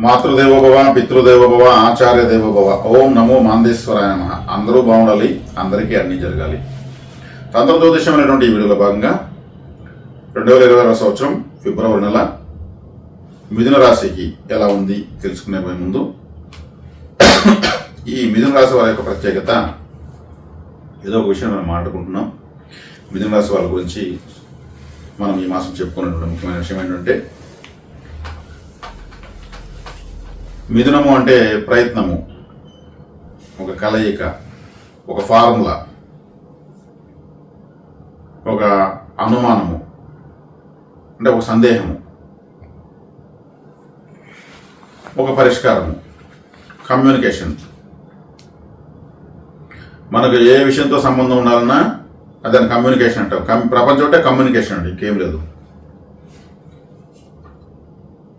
మాతృదేవోభవ, పితృదేవోభవ, ఆచార్య దేవోభవ. ఓం నమో మాందేశ్వరాయ నమః. అందరూ బాగుండాలి, అందరికీ అన్ని జరగాలి. తంత్ర జ్యోతిషం అనేటువంటి ఈ వీడియోలో భాగంగా 2020 సంవత్సరం ఫిబ్రవరి నెల మిథున రాశికి ఎలా ఉంది తెలుసుకునే ముందు ఈ మిథున రాశి వారి యొక్క ప్రత్యేకత ఏదో ఒక విషయం మనం మాట్లాడుకుంటున్నాం. మిథున రాశి వాళ్ళ గురించి మనం ఈ మాసం చెప్పుకున్నటువంటి ముఖ్యమైన విషయం ఏంటంటే, మిథునము అంటే ప్రయత్నము, ఒక కలయిక, ఒక ఫార్ములా, ఒక అనుమానము, అంటే ఒక సందేహము, ఒక పరిష్కారము, కమ్యూనికేషన్. మనకు ఏ విషయంతో సంబంధం ఉండాలన్నా అదని కమ్యూనికేషన్ అంటాం. ప్రపంచం అంటే కమ్యూనికేషన్ అండి, ఇంకేం లేదు.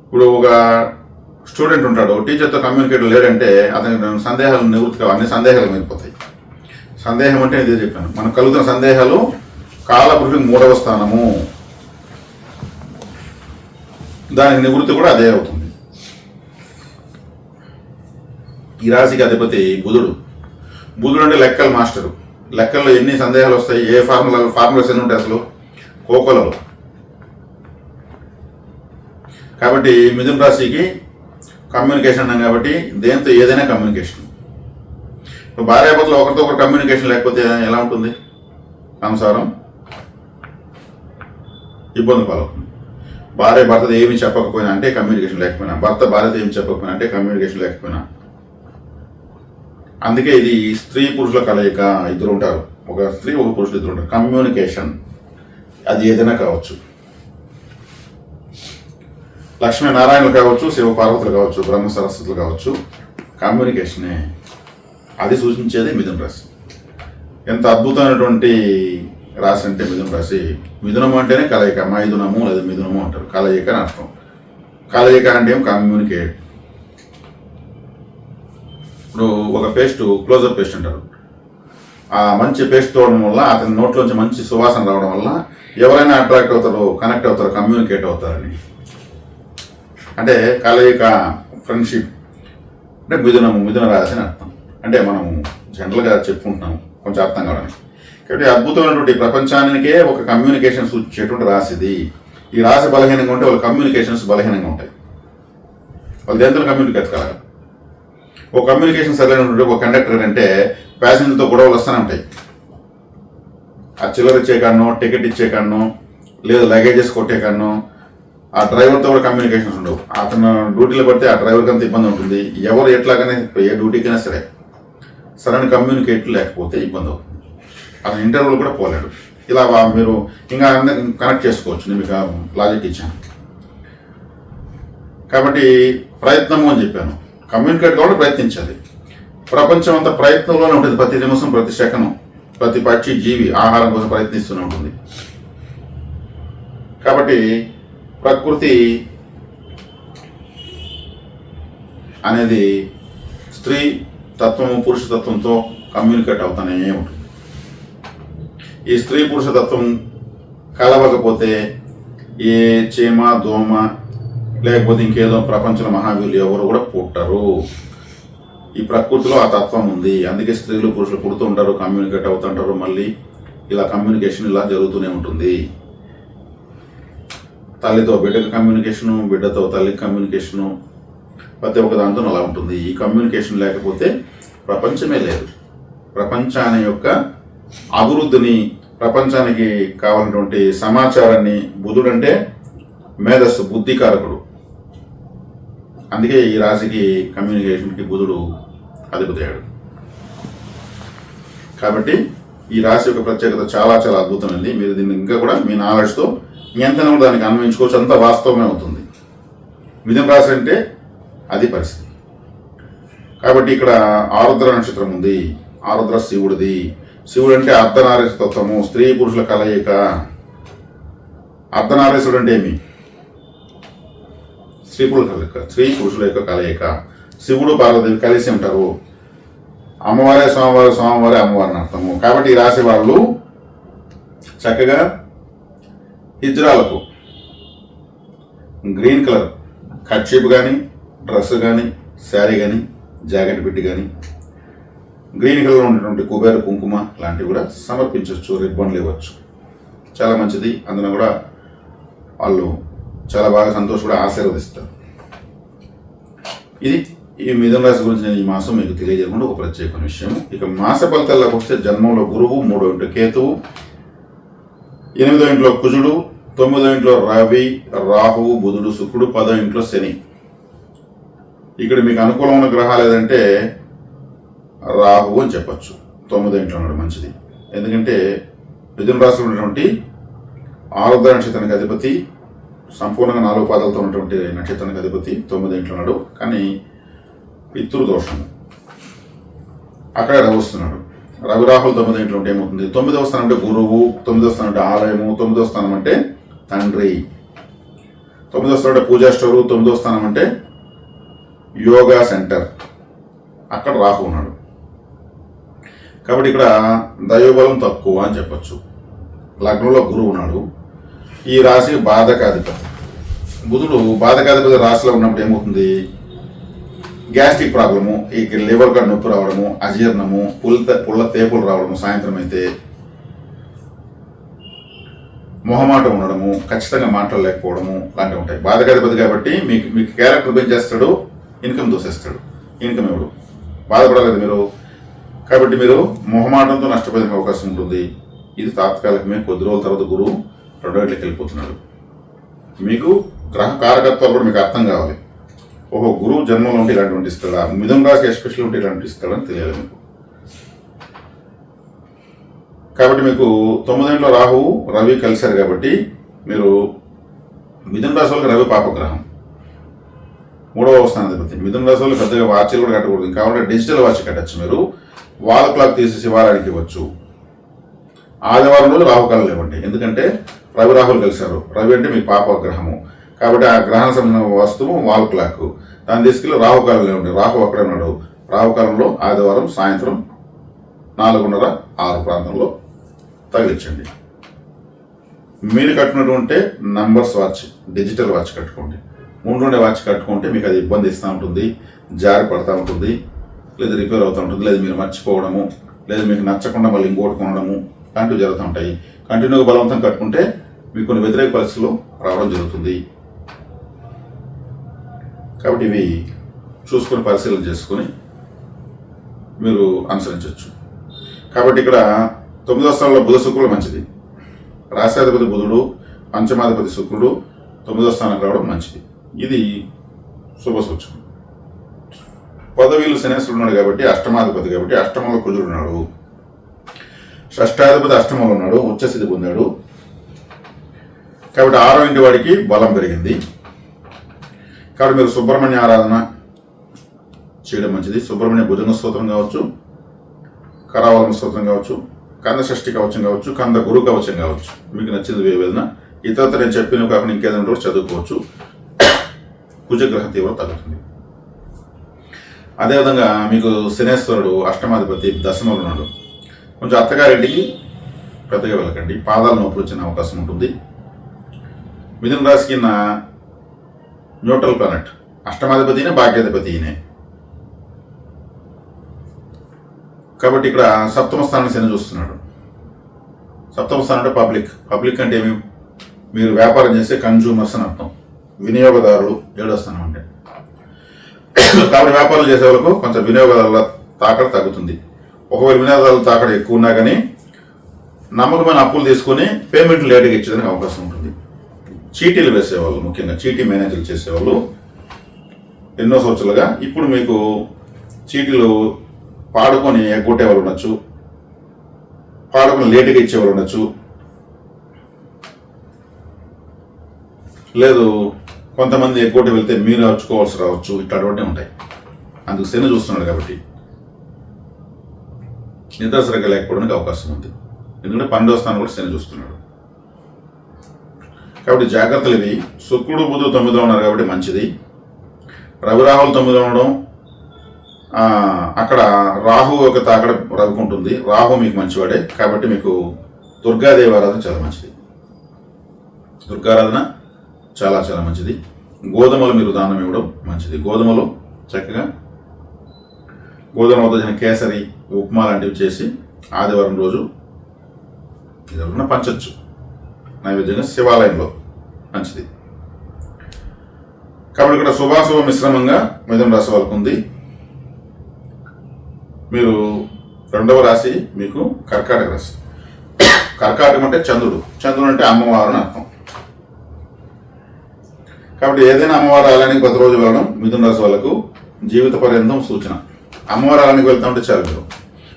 ఇప్పుడు ఒక స్టూడెంట్ ఉంటాడు, టీచర్తో కమ్యూనికేట్ లేడంటే అతనికి సందేహాలు నివృత్తి కావు, అన్ని సందేహాలు మిగిలిపోతాయి. సందేహం అంటే ఇదే చెప్పాను, మనకు కలుగుతున్న సందేహాలు కాలపురుషుడికి 3వ స్థానము, దానికి నివృత్తి కూడా అదే అవుతుంది. ఈ రాశికి అధిపతి బుధుడు. బుధుడు అంటే లెక్కల మాస్టరు. లెక్కల్లో ఎన్ని సందేహాలు వస్తాయి, ఏ ఫార్ములాస్ ఎన్ని ఉంటాయి అసలు కోకోలలో. కాబట్టి మిథున రాశికి కమ్యూనికేషన్ అన్నాం కాబట్టి దేంతో ఏదైనా కమ్యూనికేషన్. ఇప్పుడు భార్యాభర్తలు ఒకరితో ఒకరు కమ్యూనికేషన్ లేకపోతే ఎలా ఉంటుంది? సంసారం ఇబ్బంది పాలవుతుంది. భార్య భర్తతో ఏమి చెప్పకపోయినా అంటే కమ్యూనికేషన్ లేకపోయినా, భర్త భార్యతో ఏమి చెప్పకపోయినా అంటే కమ్యూనికేషన్ లేకపోయినా. అందుకే ఇది స్త్రీ పురుషుల కలయిక, ఇద్దరు ఉంటారు, ఒక స్త్రీ ఒక పురుషులు ఇద్దరు ఉంటారు. కమ్యూనికేషన్ అది ఏదైనా కావచ్చు, లక్ష్మీనారాయణలు కావచ్చు, శివ పార్వతులు కావచ్చు, బ్రహ్మ సరస్వతులు కావచ్చు, కమ్యూనికేషనే అది సూచించేది మిథున రాశి. ఎంత అద్భుతమైనటువంటి రాశి అంటే మిథున రాశి. మిథునము అంటేనే కలయిక, మైథునము లేదా మిథునము అంటారు, కలయిక అని అర్థం. కలయిక అంటే ఏం? కమ్యూనికేట్. ఇప్పుడు ఒక పేస్ట్, క్లోజప్ పేస్ట్ అంటారు, ఆ మంచి పేస్ట్ తోడడం వల్ల అతని నోట్లోంచి మంచి సువాసన రావడం వల్ల ఎవరైనా అట్రాక్ట్ అవుతారు, కనెక్ట్ అవుతారు, కమ్యూనికేట్ అవుతారని. అంటే కలయిక, ఫ్రెండ్షిప్ అంటే మిథునము, మిథున రాశి అని అర్థం. అంటే మనము జనరల్గా చెప్పుకుంటున్నాము కొంచెం అర్థం కావడానికి. కాబట్టి అద్భుతమైనటువంటి ప్రపంచానికే ఒక కమ్యూనికేషన్ సూచించేటువంటి రాశి ఇది. ఈ రాశి బలహీనంగా ఉంటే వాళ్ళ కమ్యూనికేషన్స్ బలహీనంగా ఉంటాయి. వాళ్ళు దేంతో కమ్యూనికేట్ కావాలి. ఒక కమ్యూనికేషన్ సరైనటువంటి ఒక కండక్టర్ అంటే ప్యాసింజర్తో గొడవలు వస్తూనే ఉంటాయి. ఆ చిల్లర ఇచ్చే కాడనో, టికెట్ ఇచ్చే కాడనో, లేదు లగేజెస్ కొట్టే కాడనో, ఆ డ్రైవర్తో కూడా కమ్యూనికేషన్స్ ఉండవు. అతను డ్యూటీలో పడితే ఆ డ్రైవర్కి అంత ఇబ్బంది ఉంటుంది. ఎవరు ఎట్లాగానే ఏ డ్యూటీకైనా సరే సరైన కమ్యూనికేట్ లేకపోతే ఇబ్బంది అవుతుంది. అతను ఇంటర్వ్యూలు కూడా పోలేడు. ఇలా మీరు ఇంకా కనెక్ట్ చేసుకోవచ్చు, నేను మీకు లాజిక్ ఇచ్చాను. కాబట్టి ప్రయత్నము అని చెప్పాను. కమ్యూనికేట్ కావాలి, ప్రయత్నించాలి. ప్రపంచం అంతా ప్రయత్నంలోనే ఉంటుంది. ప్రతి నిమిషం, ప్రతి సెకను, ప్రతి పక్షి, జీవి ఆహారం కోసం ప్రయత్నిస్తూనే ఉంటుంది. కాబట్టి ప్రకృతి అనేది స్త్రీ తత్వము, పురుష తత్వంతో కమ్యూనికేట్ అవుతానే ఉంటుంది. ఈ స్త్రీ పురుష తత్వం కలవకపోతే ఏ చీమ, దోమ, లేకపోతే ఇంకేదో ప్రపంచంలో మహావీరులు ఎవరు కూడా పుట్టరు. ఈ ప్రకృతిలో ఆ తత్వం ఉంది. అందుకే స్త్రీలు పురుషులు పుడుతూ ఉంటారు, కమ్యూనికేట్ అవుతుంటారు. మళ్ళీ ఇలా కమ్యూనికేషన్ ఇలా జరుగుతూనే ఉంటుంది. తల్లితో బిడ్డకి కమ్యూనికేషను, బిడ్డతో తల్లికి కమ్యూనికేషను, ప్రతి ఒక్క దాంతో అలా ఉంటుంది. ఈ కమ్యూనికేషన్ లేకపోతే ప్రపంచమే లేదు. ప్రపంచాన్ని యొక్క అభివృద్ధిని, ప్రపంచానికి కావాలన్నటువంటి సమాచారాన్ని, బుధుడు అంటే మేధస్సు, బుద్ధికారకుడు. అందుకే ఈ రాశికి కమ్యూనికేషన్కి బుధుడు అధిపతయ్యాడు. కాబట్టి ఈ రాశి యొక్క ప్రత్యేకత చాలా చాలా అద్భుతమైంది. మీరు దీన్ని ఇంకా కూడా మీ నాలెడ్జ్తో ఎంతనో దానికి అన్వయించుకోవచ్చు, అంత వాస్తవమే అవుతుంది. మిథున రాశి అంటే అది పరిస్థితి. కాబట్టి ఇక్కడ ఆరుద్ర నక్షత్రం ఉంది. ఆరుద్ర శివుడిది. శివుడు అంటే అర్ధనారీశ్వర తత్వము, స్త్రీ పురుషుల కలయిక. అర్ధనారీశ్వరుడు అంటే ఏమి? స్త్రీ పురుషుల యొక్క కలయిక. శివుడు పార్వదేవి కలిసి ఉంటారు. అమ్మవారే స్వామివారు, స్వామివారే అమ్మవారిని అర్థము. కాబట్టి ఈ రాశి వాళ్ళు చక్కగా హిజ్రాలకు గ్రీన్ కలర్ కర్చీప్ కానీ డ్రెస్ కానీ, శారీ కానీ, జాకెట్ బిట్ కానీ, గ్రీన్ కలర్లో ఉన్నటువంటి కుబేర కుంకుమ లాంటివి కూడా సమర్పించవచ్చు, రిబ్బన్లు ఇవ్వచ్చు. చాలా మంచిది. అందులో కూడా వాళ్ళు చాలా బాగా కూడా ఆశీర్వదిస్తారు. ఇది ఈ మిథున రాశి గురించి నేను ఈ మాసం మీకు తెలియజేయకుండా ఒక ప్రత్యేకమైన విషయం. ఇక మాస ఫలితాల్లోకి వస్తే జన్మంలో గురువు, 3వ ఇంట్లో కేతువు, 8వ ఇంట్లో కుజుడు, 9వ ఇంట్లో రవి, రాహువు, బుధుడు, శుక్రుడు, 10వ ఇంట్లో శని. ఇక్కడ మీకు అనుకూలమైన గ్రహాలు ఏదంటే రాహువు అని చెప్పచ్చు. 9వ ఇంట్లో ఉన్నాడు, మంచిది. ఎందుకంటే మిథున రాశిలో ఉన్నటువంటి ఆరుద్ర నక్షత్రానికి అధిపతి, సంపూర్ణంగా 4 పాదాలతో ఉన్నటువంటి నక్షత్రానికి అధిపతి 9వ ఇంట్లో ఉన్నాడు. కానీ పితృ దోషం, అక్కడ రవి వస్తున్నాడు. రవి రాహులు 9వ ఇంట్లో ఉంటే ఏమవుతుంది? 9వ స్థానం అంటే గురువు, 9వ స్థానం అంటే ఆలయము, 9వ స్థానం అంటే తండ్రి, 9వ స్థానం అంటే పూజా స్టోరు, 9వ స్థానం అంటే యోగా సెంటర్. అక్కడ రాహు ఉన్నాడు. కాబట్టి ఇక్కడ దైవబలం తక్కువ అని చెప్పచ్చు. లగ్నంలో గురువు ఉన్నాడు. ఈ రాశికి బాధకాధిపతి బుధుడు. బాధకాధిపతి రాశిలో ఉన్నప్పుడు ఏమవుతుంది? గ్యాస్ట్రిక్ ప్రాబ్లము, ఈ లివర్ కాడ నొప్పి రావడము, అజీర్ణము, పుల్ల తేపులు రావడము, సాయంత్రం అయితే మొహమాటం ఉండడము, ఖచ్చితంగా మాట్లాడలేకపోవడము లాంటివి ఉంటాయి. బాధకాధిపతి కాబట్టి మీకు క్యారెక్టర్ పెంచేస్తాడు, ఇన్కమ్ దోసేస్తాడు. ఇన్కమ్ ఎవడు బాధపడలేదు మీరు. కాబట్టి మీరు మొహమాటంతో నష్టపోయే అవకాశం ఉంటుంది. ఇది తాత్కాలికమే. కొద్ది రోజుల తర్వాత గురువు 2వ ఇంట్లోకి వెళ్ళిపోతున్నాడు. మీకు గ్రహ కారకత్వాలు కూడా మీకు అర్థం కావాలి. ఓహో, గురువు జన్మంలో ఉంటే ఇలాంటి ఇస్తాడా, మిథున రాశి ఎస్పెషల్ ఉంటే ఇలాంటి ఇస్తాడని తెలియాలి మీకు. కాబట్టి మీకు 9వ ఇంట్లో రాహువు, రవి కలిశారు కాబట్టి మీరు మిథున రాశి వాళ్ళకి రవి పాపగ్రహం, 3వ స్థానాధిపతి. మిథున రాశి వాళ్ళు పెద్దగా వాచ్లు కూడా కట్టకూడదు. కాబట్టి డిజిటల్ వాచ్ కట్టచ్చు. మీరు వాల్ క్లాక్ తీసేసి వారానికి ఇవ్వచ్చు. ఆదివారం రోజు రాహుకాలం ఇవ్వండి. ఎందుకంటే రవి రాహులు కలిశారు. రవి అంటే మీకు పాపగ్రహము కాబట్టి ఆ గ్రహణ సంబంధమైన వస్తువు వాల్ క్లాక్, దాన్ని తీసుకెళ్ళి రాహుకాలంలో ఇవ్వండి. రాహు అక్కడే ఉన్నాడు. రాహుకాలంలో ఆదివారం సాయంత్రం 4:30, 6 ప్రాంతంలో తగిలించండి. మీరు కట్టుకున్నటువంటి నంబర్స్ వాచ్, డిజిటల్ వాచ్ కట్టుకోండి. ముందుండే వాచ్ కట్టుకుంటే మీకు అది ఇబ్బంది ఇస్తూ ఉంటుంది, జారి పడుతూ ఉంటుంది, లేదా రిపేర్ అవుతూ ఉంటుంది, లేదా మీరు మర్చిపోవడము, లేదా మీకు నచ్చకుండా మళ్ళీ ఇంకోటి కొనడము లాంటివి జరుగుతూ ఉంటాయి. కంటిన్యూగా బలవంతం కట్టుకుంటే మీకు కొన్ని వ్యతిరేక పరిస్థితులు రావడం జరుగుతుంది. కాబట్టి ఇవి చూసుకొని పరిశీలన చేసుకొని మీరు అనుసరించవచ్చు. కాబట్టి ఇక్కడ 9వ స్థానంలో బుధ శుక్రుడు మంచిది. రాశ్యాధిపతి బుధుడు, పంచమాధిపతి శుక్రుడు 9వ స్థానానికి రావడం మంచిది. ఇది శుభ సూచన. పదవీలు శనేశ్వరుడు ఉన్నాడు కాబట్టి అష్టమాధిపతి, కాబట్టి అష్టమంలో కుజుడు ఉన్నాడు. షష్టాధిపతి అష్టమంలో ఉన్నాడు, ఉచ్చస్థితి పొందాడు. కాబట్టి 6వ ఇంటి వాడికి బలం పెరిగింది. కాబట్టి మీరు సుబ్రహ్మణ్య ఆరాధన చేయడం మంచిది. సుబ్రహ్మణ్య భుజంగ స్తోత్రం కావచ్చు, కరావలన స్తోత్రం కావచ్చు, కంద షష్ఠి కవచం కావచ్చు, కంద గురు కవచం కావచ్చు, మీకు నచ్చింది ఏదైనా. ఇతరత నేను చెప్పిన కాకుండా ఇంకేదైనా కూడా చదువుకోవచ్చు. కుజగ్రహ తీవ్రత తగ్గుతుంది. అదేవిధంగా మీకు శనేశ్వరుడు అష్టమాధిపతి దశమంలో ఉన్నాడు. కొంచెం అత్తగారింటికి పెద్దగా వెళ్ళకండి, పాదాల నొప్పులు వచ్చిన అవకాశం ఉంటుంది. మిథున రాశికి న్యూట్రల్ ప్లానెట్ అష్టమాధిపతినే, భాగ్యాధిపతినే. కాబట్టి ఇక్కడ 7వ స్థానాన్ని శని చూస్తున్నాడు. 7వ స్థానం అంటే పబ్లిక్ అంటే ఏమి? మీరు వ్యాపారం చేసే కన్జ్యూమర్స్ అని అర్థం. వినియోగదారులు 7వ స్థానం అంటే. కాబట్టి వ్యాపారం చేసే వాళ్ళకు కొంచెం వినియోగదారుల తాకడ తగ్గుతుంది. ఒకవేళ వినియోగదారుల తాకడ ఎక్కువ ఉన్నా కానీ నమ్మకమైన అప్పులు తీసుకొని పేమెంట్లు లేట్గా ఇచ్చేదానికి అవకాశం ఉంటుంది. చీటీలు వేసేవాళ్ళు, ముఖ్యంగా చీటీ మేనేజర్లు చేసేవాళ్ళు ఎన్నో సంవత్సరాలుగా, ఇప్పుడు మీకు చీటీలు పాడుకొని ఎగ్గొట్టేవాళ్ళు ఉండొచ్చు, పాడుకొని లేటుగా ఇచ్చేవాళ్ళు ఉండొచ్చు, లేదు కొంతమంది ఎగ్గొట్టి వెళ్తే మీరు అర్చుకోవాల్సి రావచ్చు. ఇట్లాంటివన్నీ ఉంటాయి. అందుకు శని చూస్తున్నాడు కాబట్టి నిద్ర సరిగ్గా లేకపోవడానికి అవకాశం ఉంది. ఎందుకంటే 12వ స్థానం కూడా శని చూస్తున్నాడు. కాబట్టి జాగ్రత్తలు ఇవి. శుక్రుడు బుధుడు 9లో ఉన్నారు కాబట్టి మంచిది. రవి రాహులు 9లో ఉండడం, అక్కడ రాహు ఒక తాకడ రవికుంటుంది. రాహు మీకు మంచివాడే కాబట్టి మీకు దుర్గాదేవి ఆరాధన చాలా మంచిది. దుర్గారాధన చాలా చాలా మంచిది. గోధుమలు మీరు దానం ఇవ్వడం మంచిది. గోధుమలు చక్కగా గోధుమలతో చేసిన కేసరి, ఉప్మా లాంటివి చేసి ఆదివారం రోజు ఎవరైనా పంచవచ్చు నైవేద్యంగా శివాలయంలో, మంచిది. కాబట్టి ఇక్కడ శుభాశుభ మిశ్రమంగా మిథున రాశి వాళ్ళకు ఉంది. మీరు 2వ రాశి మీకు కర్కాటక రాశి. కర్కాటకం అంటే చంద్రుడు, చంద్రుడు అంటే అమ్మవారు అని అర్థం. కాబట్టి ఏదైనా అమ్మవారి ఆలయానికి ప్రతిరోజు వెళ్ళడం మిథున రాశి వాళ్ళకు జీవిత పర్యంతం సూచన. అమ్మవారి ఆలయానికి వెళ్తా ఉంటే చాలు మీరు.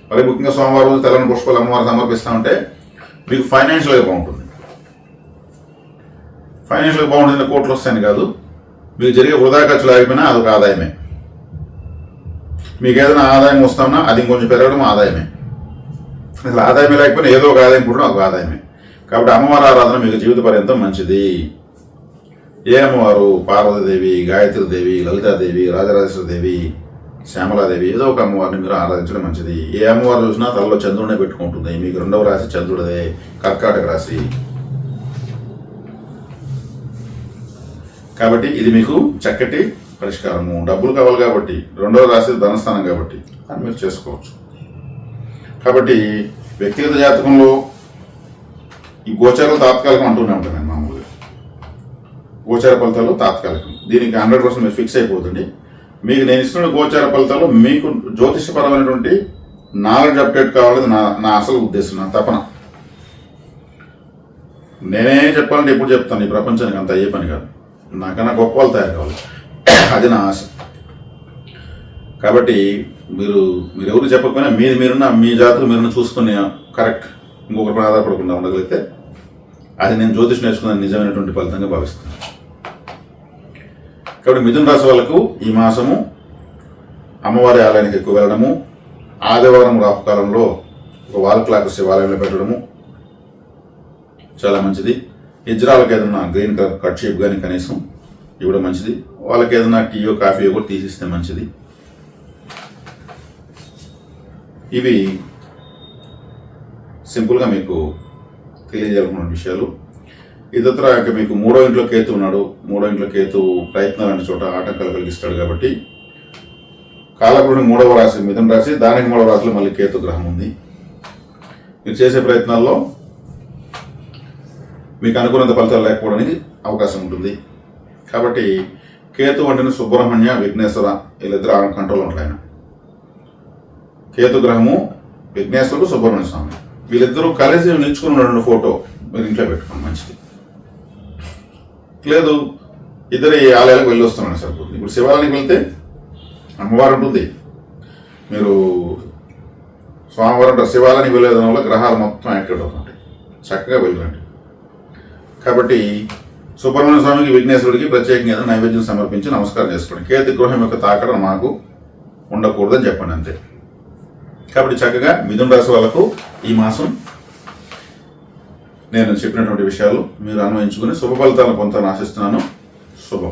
మరి ముఖ్యంగా సోమవారం రోజు తెల్లని పుష్పాలు అమ్మవారు సమర్పిస్తూ ఉంటే మీకు ఫైనాన్షియల్గా బాగుంటుంది. ఫైనాన్షియల్గా బాగుంటుంది, కోట్లు వస్తాయని కాదు, మీకు జరిగే వృధా ఖర్చులు ఆగిపోయినా అదొక ఆదాయమే. మీకు ఏదైనా ఆదాయం వస్తామన్నా అది ఇంకొంచెం పెరగడం ఆదాయమే. అసలు ఆదాయమే లేకపోయినా ఏదో ఒక ఆదాయం పుట్టడం ఒక ఆదాయమే. కాబట్టి అమ్మవారి ఆరాధన మీకు జీవిత పర్యంతం మంచిది. ఏ అమ్మవారు? పార్వతీదేవి, గాయత్రీదేవి, లలితాదేవి, రాజరాజేశ్వరదేవి, శ్యామలాదేవి, ఏదో ఒక అమ్మవారిని మీరు ఆరాధించడం మంచిది. ఏ అమ్మవారు చూసినా తలలో చంద్రుడినే పెట్టుకుంటుంది. మీకు 2వ రాశి చంద్రుడిదే, కర్కాటక రాశి. కాబట్టి ఇది మీకు చక్కటి పరిష్కారము. డబ్బులు కావాలి కాబట్టి, 2వ రాశి ధనస్థానం కాబట్టి అని మీరు చేసుకోవచ్చు. కాబట్టి వ్యక్తిగత జాతకంలో ఈ గోచారాలు తాత్కాలికం అంటూనే ఉంటాను నేను మామూలుగా. గోచార ఫలితాలు తాత్కాలికం, దీనికి 100% మీరు ఫిక్స్ అయిపోతుంది. మీకు నేను ఇస్తున్న గోచార ఫలితాలు మీకు జ్యోతిషపరమైనటువంటి నాలెడ్జ్ అప్డేట్ కావాలని నా అసలు ఉద్దేశం, నా తపన. నేనే చెప్పాలంటే ఎప్పుడు చెప్తాను, ఈ ప్రపంచానికి అంత అయ్యే పని కాదు. నాకన్నా గొప్ప వాళ్ళు తయారు కావాలి, అది నా ఆశ. కాబట్టి మీరు ఎవరు చెప్పకపోయినా మీరున్న మీ జాతకు మీరున్న చూసుకుని కరెక్ట్ ఇంకొకరిపై ఆధారపడకుండా ఉండగలిగితే అది నేను జ్యోతిష్ నేర్చుకున్న నిజమైనటువంటి ఫలితంగా భావిస్తున్నాను. కాబట్టి మిథున రాశి వాళ్ళకు ఈ మాసము అమ్మవారి ఆలయానికి ఎక్కువ వెళ్ళడము, ఆదివారం రాహుకాలంలో ఒక వాల్ క్లాక్ శివాలయంలో పెట్టడము చాలా మంచిది. ఇజ్రాలకు ఏదన్నా గ్రీన్ కలర్ కట్ షేప్ కానీ కనీసం ఇవ్వడం మంచిది. వాళ్ళకి ఏదైనా టీయో కాఫీయో కూడా తీసిస్తే మంచిది. ఇవి సింపుల్గా మీకు తెలియజేయాలనుకున్న విషయాలు. ఇతర మీకు 3వ ఇంట్లో కేతు ఉన్నాడు. 3వ ఇంట్లో కేతు ప్రయత్నాలు అనే చోట ఆటంకాలు కలిగిస్తాడు. కాబట్టి కాలకుడిని 3వ రాశి మిథున రాశి, దానికి 3వ రాశిలో మళ్ళీ కేతు గ్రహం ఉంది. మీరు చేసే ప్రయత్నాల్లో మీకు అనుకున్నంత ఫలితాలు లేకపోవడానికి అవకాశం ఉంటుంది. కాబట్టి కేతు వంటిని సుబ్రహ్మణ్య, విఘ్నేశ్వర వీళ్ళిద్దరు కంట్రోల్ ఉంటారు. ఆయన కేతు గ్రహము, విఘ్నేశ్వరుడు, సుబ్రహ్మణ్య స్వామి వీళ్ళిద్దరూ కలిసి నిల్చుకుని 2 ఫోటో మీరు ఇంట్లో పెట్టుకోండి, మంచిది. లేదు ఇద్దరు ఈ ఆలయాలకు వెళ్ళి వస్తున్నాను సరిపోతుంది. ఇప్పుడు శివాలయానికి వెళ్తే అమ్మవారు ఉంటుంది, మీరు స్వామివారు అంటారు. శివాలయానికి వెళ్ళేదాని వల్ల గ్రహాలు మొత్తం యాక్టివేట్ అవుతుంటాయి, చక్కగా వెళ్ళరండి. కాబట్టి సుబ్రహ్మణ్య స్వామికి, విఘ్నేశ్వరుడికి ప్రత్యేకంగా ఏదైనా నైవేద్యం సమర్పించి నమస్కారం చేసుకోండి. కేతు గృహం యొక్క తాకడం మాకు ఉండకూడదని చెప్పండి, అంతే. కాబట్టి చక్కగా మిథున రాశి వాళ్ళకు ఈ మాసం నేను చెప్పినటువంటి విషయాలు మీరు అన్వయించుకుని శుభ ఫలితాలను పొందాలని ఆశిస్తున్నాను. శుభం.